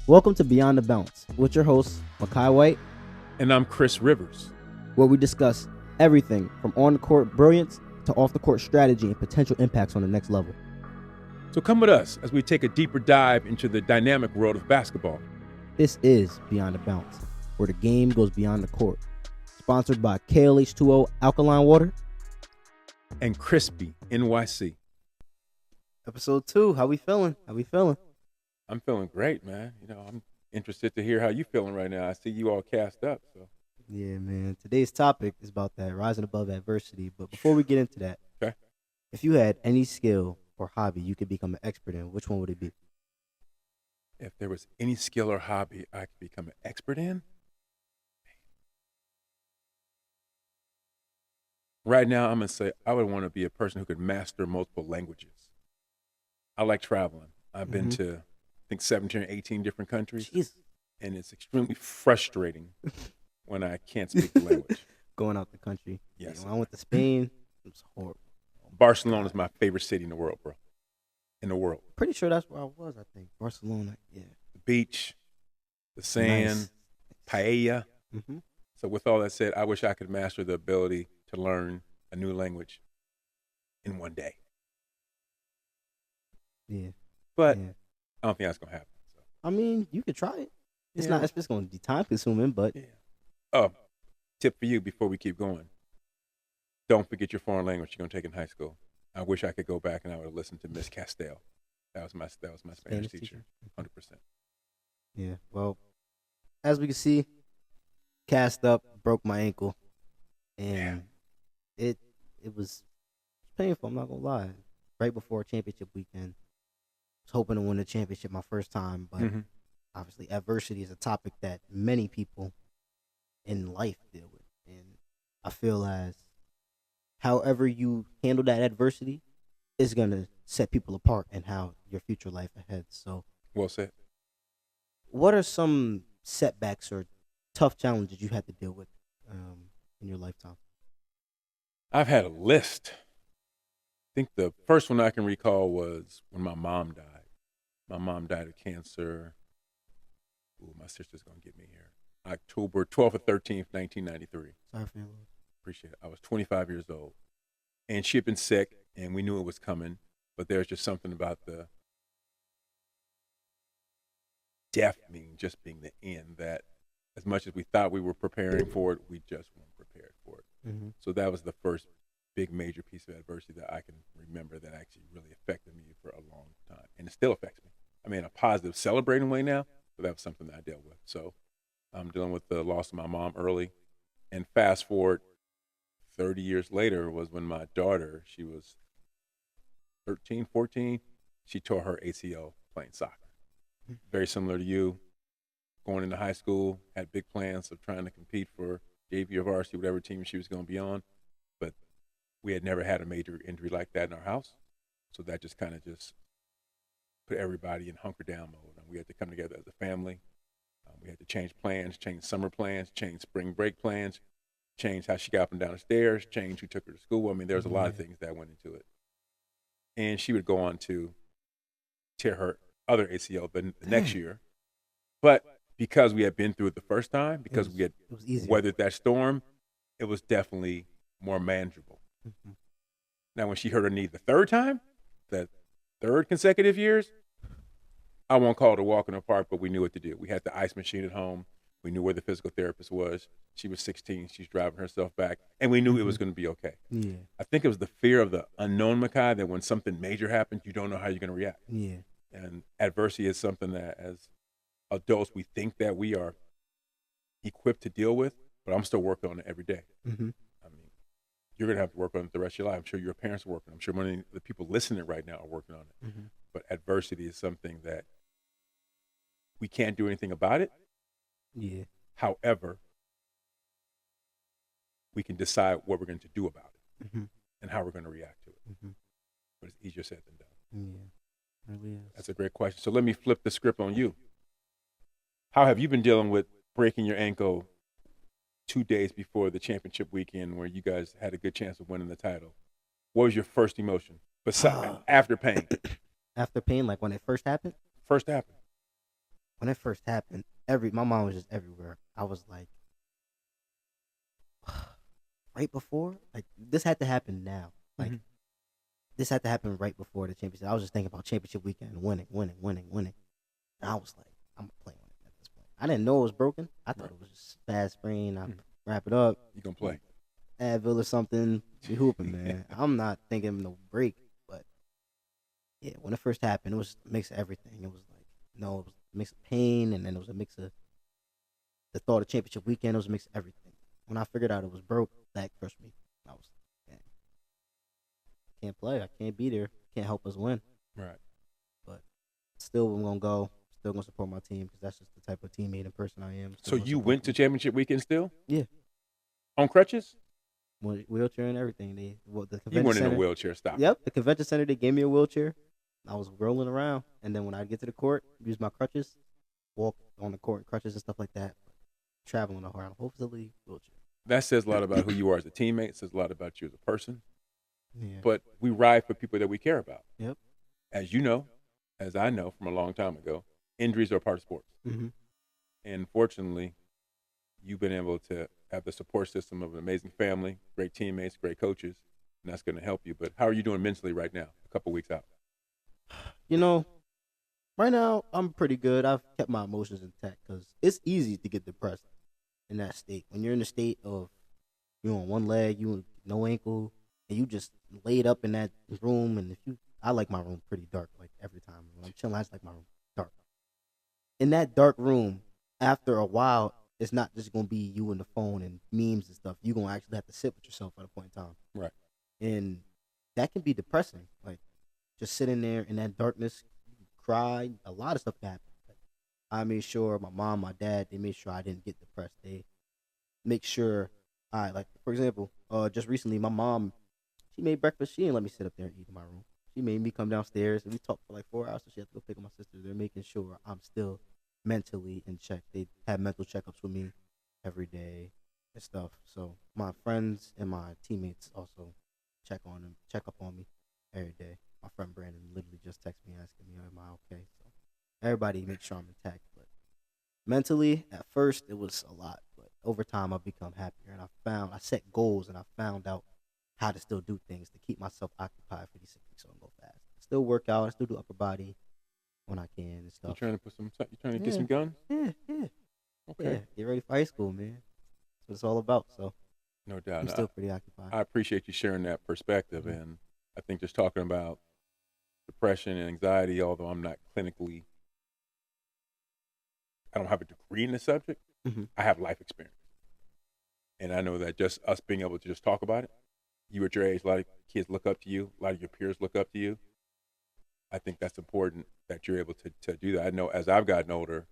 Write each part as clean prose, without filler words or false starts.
Welcome to Beyond the Bounce with your hosts, Michai White, And I'm Chris Rivers. where we discuss everything from on-the-court brilliance to off-the-court strategy and potential impacts on the next level. So come with us as we take a deeper dive into the dynamic world of basketball. This is Beyond the Bounce, where the game goes beyond the court. Sponsored by KLH2O Alkaline Water. And Crispy NYC. Episode 2, how we feeling? I'm feeling great, man. I'm interested to hear how you feeling right now. I see you all cast up. So Yeah, man. Today's topic is about that, rising above adversity. But before we get into that, Okay. If you had any skill or hobby you could become an expert in, which one would it be? if there was any skill or hobby I could become an expert in, right now I'm going to say I would want to be a person who could master multiple languages. I like traveling. I've been to, I think, 17 or 18 different countries. Jeez. And it's extremely frustrating when I can't speak the language. Going out the country. Yes. When I went to Spain, it was horrible. Barcelona is my favorite city in the world, bro. In the world. Pretty sure that's where I was, I think. Barcelona, yeah. The beach, the sand, paella. Mm-hmm. So with all that said, I wish I could master the ability to learn a new language in one day. Yeah. But Yeah. I don't think that's going to happen. So. I mean, you could try it. It's Yeah. not. It's going to be time consuming, but Yeah. Oh, tip for you before we keep going. Don't forget your foreign language you're going to take in high school. I wish I could go back and I would have listened to Miss Castell. That was my Spanish teacher. 100%. yeah. Well, as we can see, cast up, broke my ankle, and it was painful. I'm not gonna lie. Right before championship weekend, I was hoping to win the championship my first time, but obviously adversity is a topic that many people in life deal with, and I feel as however you handle that adversity is gonna set people apart and how your future life ahead. So, Well said. what are some setbacks or tough challenges you had to deal with in your lifetime? I've had a list. I think the first one I can recall was when my mom died. My mom died of cancer. Ooh, my sister's going to get me here. October 12th or 13th, 1993. Sorry for your loss. Appreciate it. I was 25 years old. And she had been sick, and we knew it was coming. But there's just something about the death being the end that as much as we thought we were preparing for it, we just weren't prepared for it. Mm-hmm. So that was the first big major piece of adversity that I can remember that actually really affected me for a long time. And it still affects me. I mean, in a positive, celebrating way now, but that was something that I dealt with. So I'm dealing with the loss of my mom early. And fast forward 30 years later was when my daughter, she was 13, 14, she tore her ACL playing soccer. Very similar to you. Going into high school, had big plans of trying to compete for JV or varsity, whatever team she was going to be on. But we had never had a major injury like that in our house. So that just kind of just put everybody in hunker down mode. And we had to come together as a family. We had to change plans, change summer plans, change spring break plans, change how she got up and down the stairs, change who took her to school. I mean, there was a lot of things that went into it. And she would go on to tear her other ACL the next year. But because we had been through it the first time, because we had weathered that storm, it was definitely more manageable. Mm-hmm. Now, when she hurt her knee the third time, the third consecutive years, I won't call it a walk in the park, but we knew what to do. We had the ice machine at home. We knew where the physical therapist was. She was 16. She's driving herself back. And we knew it was going to be okay. Yeah. I think it was the fear of the unknown, Michai, that when something major happens, you don't know how you're going to react. Yeah. And adversity is something that as adults, we think that we are equipped to deal with, but I'm still working on it every day. Mm-hmm. I mean, you're going to have to work on it the rest of your life. I'm sure your parents are working. I'm sure many of the people listening right now are working on it. Mm-hmm. But adversity is something that we can't do anything about it. Yeah. However, we can decide what we're going to do about it Mm-hmm. and how we're going to react to it. Mm-hmm. But it's easier said than done. Yeah. Really is. That's a great question. So let me flip the script on you. How have you been dealing with breaking your ankle 2 days before the championship weekend where you guys had a good chance of winning the title? What was your first emotion besides after pain? After pain, like when it first happened? First happened. when it first happened, my mom was just everywhere. I was like, right before, like this had to happen now. Like Mhm. this had to happen right before the championship. I was just thinking about championship weekend, winning. And I was like, I'm playing with it at this point. I didn't know it was broken. I thought Right. it was just bad sprain. I Mhm. wrap it up, You gonna play? Advil or something. We hooping, man. I'm not thinking no break, but yeah, when it first happened, it was a mix of everything. It was like, no, it was a mix of pain, and then it was a mix of the thought of championship weekend. It was a mix of everything. When I figured out it was broke, that crushed me. I was like, man, I can't play. I can't be there. Can't help us win. Right. But still, I'm gonna go. Still gonna support my team because that's just the type of teammate and person I am. Still So gonna you support went to them. championship weekend still Yeah, on crutches? wheelchair and everything. The You convention weren't in a center. wheelchair. Stop it. Yep, the convention center. They gave me a wheelchair. I was rolling around, and then when I get to the court, use my crutches, walk on the court, crutches and stuff like that. Traveling around the whole facility, wheelchair. That says a lot about who you are as a teammate. It says a lot about you as a person. Yeah. But we ride for people that we care about. Yep. As you know, as I know from a long time ago, injuries are a part of sports. Mm-hmm. And fortunately, you've been able to have the support system of an amazing family, great teammates, great coaches, and that's going to help you. But how are you doing mentally right now, a couple weeks out? You know, right now I'm pretty good. I've kept my emotions intact because it's easy to get depressed in that state. When you're in the state of you're on one leg, you no ankle, and you just laid up in that room. And I like my room pretty dark. Like every time when I'm chilling, I just like my room dark. In that dark room, after a while, it's not just gonna be you and the phone and memes and stuff. You're gonna actually have to sit with yourself at a point in time, Right. and that can be depressing. Like just sitting there in that darkness, you can cry. A lot of stuff can happen. But I made sure my mom, my dad, they made sure I didn't get depressed. They make sure I like, for example, just recently, my mom, she made breakfast. She didn't let me sit up there and eat in my room. She made me come downstairs, and we talked for like 4 hours. So she had to go pick up my sister. They're making sure I'm still mentally in check. They have mental checkups with me every day and stuff. So my friends and my teammates also check up on me every day. My friend Brandon literally just texted me asking me, "Am I okay?" So everybody makes sure I'm intact. But mentally, at first, it was a lot, but over time, I've become happier, and I set goals, and I found out how to still do things to keep myself occupied for these 6 weeks so I don't go fast. Still work out, I still do upper body when I can and You stuff. trying to you trying to get Yeah, some guns? yeah. Okay. Get ready for high school, man. That's what it's all about. So No doubt. I'm No, still pretty occupied. I appreciate you sharing that perspective. Mhm. And I think just talking about depression and anxiety, although I'm not clinically, I don't have a degree in the subject, Mhm. I have life experience. And I know that just us being able to just talk about it, you at your age, a lot of kids look up to you, a lot of your peers look up to you. I think that's important that you're able to do that. I know as I've gotten older,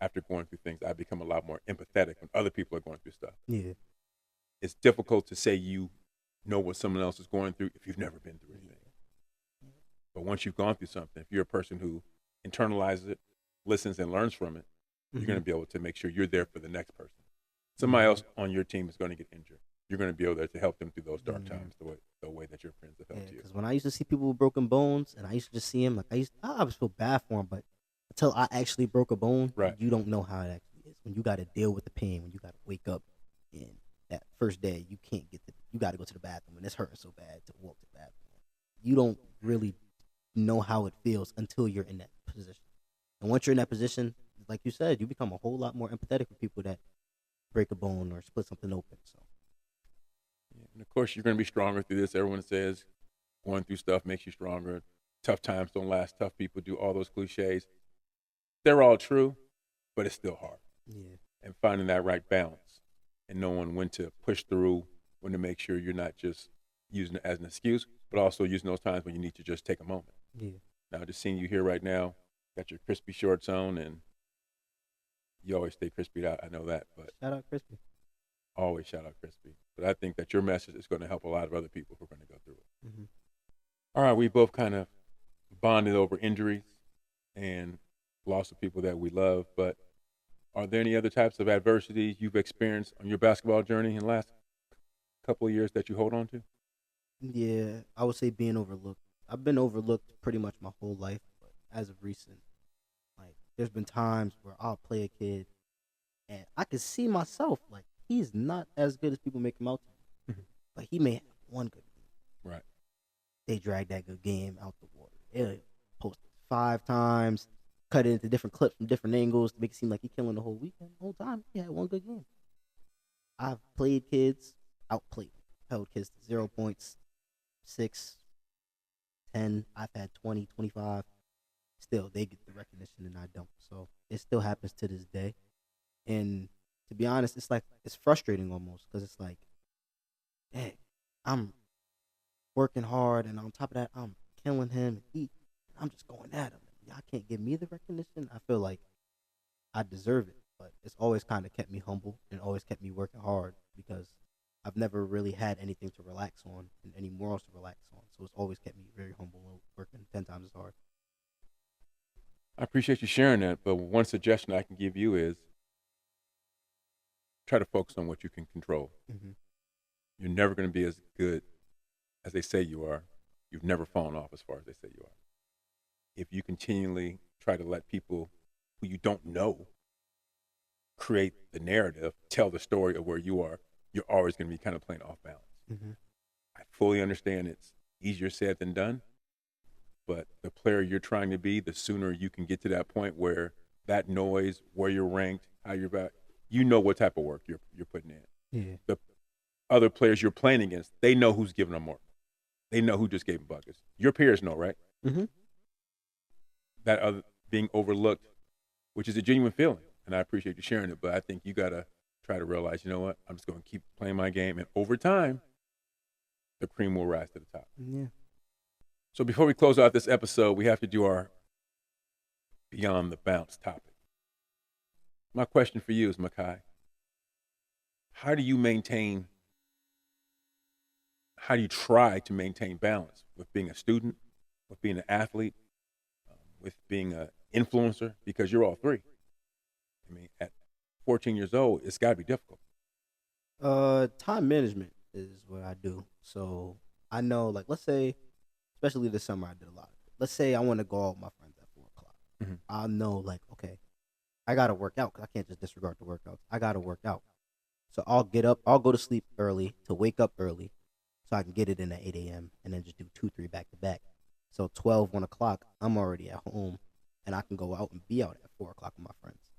after going through things, I become a lot more empathetic when other people are going through stuff. Yeah. It's difficult to say you know what someone else is going through if you've never been through anything. But once you've gone through something, if you're a person who internalizes it, listens, and learns from it, you're going to be able to make sure you're there for the next person. Somebody else on your team is going to get injured. You're going to be able there to help them through those dark times the way that your friends have helped you. Because when I used to see people with broken bones, and I used to just see him, like I always feel bad for him, but until I actually broke a bone, Right. you don't know how it actually is. When you got to deal with the pain, when you got to wake up, and that first day you can't you got to go to the bathroom, and it's hurting so bad to walk to the bathroom. You don't really know how it feels until you're in that position. And once you're in that position, like you said, you become a whole lot more empathetic with people that break a bone or split something open. So. Yeah. And of course, you're going to be stronger through this. Everyone says going through stuff makes you stronger. Tough times don't last. Tough people do, all those cliches. They're all true, but it's still hard. Yeah. And finding that right balance and knowing when to push through, when to make sure you're not just using it as an excuse, but also using those times when you need to just take a moment. Yeah. Now, just seeing you here right now, got your crispy shorts on, and you always stay crispy out. I know that, but Shout out Crispy. always shout out crispy. But I think that your message is going to help a lot of other people who are going to go through it. Mm-hmm. All right, we both kind of bonded over injuries and loss of people that we love, but are there any other types of adversity you've experienced on your basketball journey in the last couple of years that you hold on to? Yeah, I would say being overlooked. I've been overlooked pretty much my whole life, but as of recent, like there's been times where I'll play a kid, and I can see myself like he's not as good as people make him out to be, but he may have one good game. Right. They drag that good game out the water. They'll post it 5 times, cut it into different clips from different angles to make it seem like he's killing the whole weekend. The whole time, he had one good game. I've played kids, outplayed, held kids to 0 points, 6, 10. I've had 20, 25. Still, they get the recognition and I don't. So it still happens to this day. And to be honest, it's frustrating almost because it's like, dang, I'm working hard, and on top of that, I'm killing him. I'm just going at him. Y'all can't give me the recognition. I feel like I deserve it, but it's always kind of kept me humble and always kept me working hard because I've never really had anything to relax on and any morals to relax on. So it's always kept me very humble and working 10 times as hard. I appreciate you sharing that, but one suggestion I can give you is try to focus on what you can control. Mm-hmm. You're never going to be as good as they say you are. You've never fallen off as far as they say you are. If you continually try to let people who you don't know create the narrative, tell the story of where you are, you're always going to be kind of playing off balance. Mm-hmm. I fully understand it's easier said than done, but the player you're trying to be, the sooner you can get to that point where that noise, where you're ranked, how you're back, you know what type of work you're putting in. Yeah. The other players you're playing against, they know who's giving them work. They know who just gave them buckets. Your peers know, right? Mm-hmm. That other being overlooked, which is a genuine feeling, and I appreciate you sharing it, but I think you got to try to realize, you know what, I'm just going to keep playing my game, and over time, the cream will rise to the top. Yeah. So before we close out this episode, we have to do our Beyond the Bounce topic. My question for you is, Michai, how do you try to maintain balance with being a student, with being an athlete, with being an influencer? Because you're all three. I mean, at 14 years old, it's got to be difficult. Time management is what I do. So I know, like, let's say, especially this summer, I did a lot of it. Let's say I want to go out with my friends at 4 o'clock. Mm-hmm. I'll know, like, okay, I got to work out because I can't just disregard the workouts. I got to work out. So I'll get up, I'll go to sleep early to wake up early so I can get it in at 8 a.m. and then just do 2, 3 back to back. So 12, 1 o'clock, I'm already at home and I can go out and be out at 4 o'clock with my friends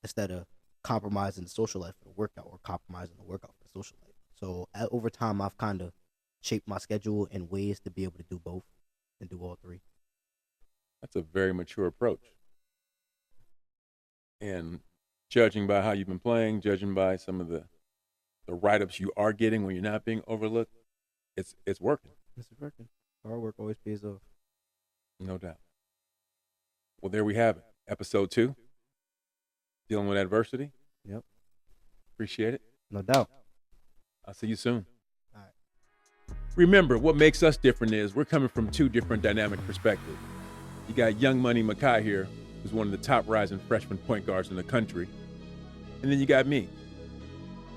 instead of compromising the social life for the workout or compromising the workout for the social life. So over time, I've kind of shaped my schedule in ways to be able to do both and do all three. That's a very mature approach. And judging by how you've been playing, judging by some of the write-ups you are getting when you're not being overlooked, it's working. It's working. Hard work always pays off. No doubt. Well, there we have it. Episode 2, dealing with adversity. Yep. Appreciate it. No doubt. I'll see you soon. All right. Remember, what makes us different is we're coming from 2 different dynamic perspectives. You got Young Money Michai here, who's one of the top rising freshman point guards in the country. And then you got me.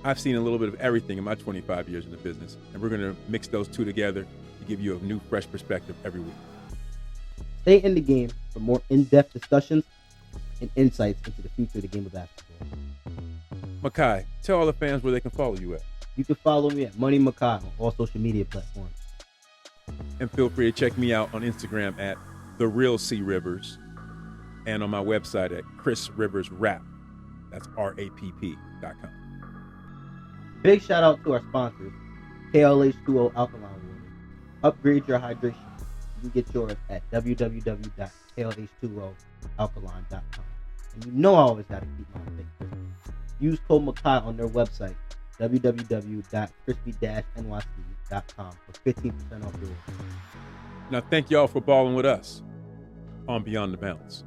I've seen a little bit of everything in my 25 years in the business, and we're going to mix those 2 together to give you a new, fresh perspective every week. Stay in the game for more in-depth discussions and insights into the future of the game of basketball. Michai, tell all the fans where they can follow you at. You can follow me at Money Michai on all social media platforms. And feel free to check me out on Instagram at TheRealCRivers and on my website at Chris Rivers Rap. That's RAPP.com. Big shout out to our sponsors, KLH2O Alkaline Water. Upgrade your hydration. You can get yours at www.klh2oalkaline.com. And you know I always got to keep my thing crispy. Use code Michai on their website, www.crispy-nyc.com for 15% off your order. Now, thank y'all for balling with us on Beyond the Bounce.